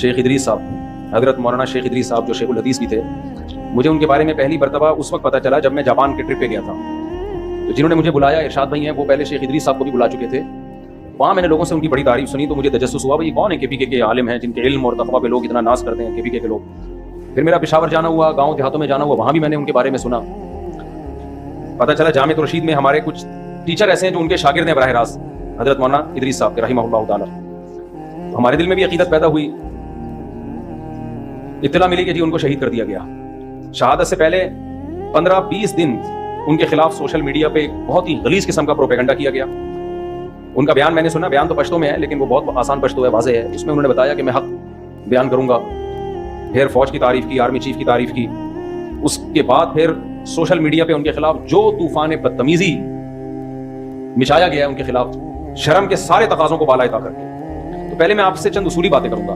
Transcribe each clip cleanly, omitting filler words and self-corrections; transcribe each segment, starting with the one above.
شیخ ادریس صاحب, حضرت مولانا شیخ ادریس صاحب جو شیخ الحدیث بھی تھے, مجھے ان کے بارے میں پہلی مرتبہ اس وقت پتہ چلا جب میں جاپان کے ٹرپ پہ گیا تھا. تو جنہوں نے مجھے بلایا ارشاد بھائی ہیں, وہ پہلے شیخ ادریس صاحب کو بھی بلا چکے تھے. وہاں میں نے لوگوں سے ان کی بڑی تعریف سنی تو مجھے تجسس ہوا بھائی کون ہے KPK کے عالم ہیں جن کے علم اور تقویٰ پہ لوگ اتنا ناز کرتے ہیں KPK کے لوگ. پھر میرا پشاور جانا ہوا, گاؤں دیہاتوں میں جانا ہوا, وہاں بھی میں نے ان کے بارے میں سنا. پتہ چلا جامعۃ الرشید میں ہمارے کچھ ٹیچر ایسے ہیں جو ان کے شاگرد ہیں براہ راست, حضرت مولانا ادریس صاحب کے رحمہ اللہ تعالیٰ. ہمارے دل میں بھی عقیدت پیدا ہوئی. اطلاع ملی کہ جی ان کو شہید کر دیا گیا. شہادت سے پہلے 15-20 دن ان کے خلاف سوشل میڈیا پہ بہت ہی غلیظ قسم کا پروپیگنڈا کیا گیا. ان کا بیان میں نے سنا, بیان تو پشتو میں ہے لیکن وہ بہت آسان پشتو ہے, واضح ہے. اس میں انہوں نے بتایا کہ میں حق بیان کروں گا, پھر فوج کی تعریف کی, آرمی چیف کی تعریف کی. اس کے بعد پھر سوشل میڈیا پہ ان کے خلاف جو طوفان بدتمیزی مچایا گیا ہے ان کے خلاف, شرم کے سارے تقاضوں کو بالا عطا کر کے. تو پہلے میں آپ سے چند اصولی باتیں کروں گا.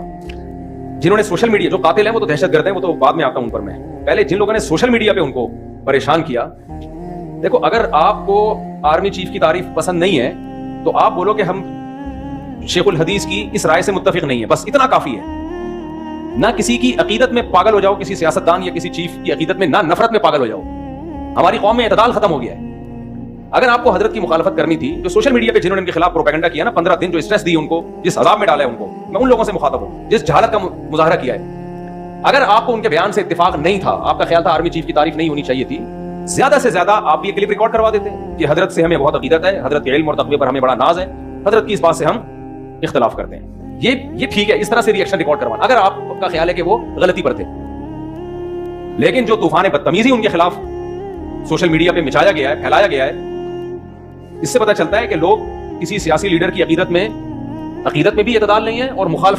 جنہوں نے سوشل میڈیا, جو قاتل ہیں وہ تو دہشت گرد ہیں, وہ تو بعد میں آتا ہوں ان پر میں. پہلے جن لوگوں نے سوشل میڈیا پہ ان کو پریشان کیا, دیکھو اگر آپ کو آرمی چیف کی تعریف پسند نہیں ہے تو آپ بولو کہ ہم شیخ الحدیث کی اس رائے سے متفق نہیں ہے, بس اتنا کافی ہے. نہ کسی کی عقیدت میں پاگل ہو جاؤ, کسی سیاستدان یا کسی چیف کی عقیدت میں, نہ نفرت میں پاگل ہو جاؤ. ہماری قوم میں اعتدال ختم ہو گیا ہے. اگر آپ کو حضرت کی مخالفت کرنی تھی, جو سوشل میڈیا پہ جنہوں نے ان کے خلاف پروپیگنڈا کیا نا, 15 دن جو اسٹریس دی ان کو, جس عذاب میں ڈالا ہے ان کو, میں ان لوگوں سے مخاطب ہوں جس جہالت کا مظاہرہ کیا ہے. اگر آپ کو ان کے بیان سے اتفاق نہیں تھا, آپ کا خیال تھا آرمی چیف کی تعریف نہیں ہونی چاہیے تھی, زیادہ سے زیادہ آپ بھی یہ کلپ ریکارڈ کروا دیتے کہ حضرت سے ہمیں بہت عقیدت ہے, حضرت کے علم اور تقوی پر ہمیں بڑا ناز ہے, حضرت کی اس بات سے ہم اختلاف کرتے ہیں. یہ ٹھیک ہے, اس طرح سے ریئیکشن ریکارڈ کروانا اگر آپ کا خیال ہے کہ وہ غلطی پر تھے. لیکن جو طوفان بدتمیزی ان کے خلاف سوشل میڈیا پہ مچایا گیا ہے, پھیلایا گیا ہے, اس سے پتہ چلتا ہے کہ لوگ کسی سیاسی لیڈر کی عقیدت میں بھی اعتدال نہیں ہے اور مخالفت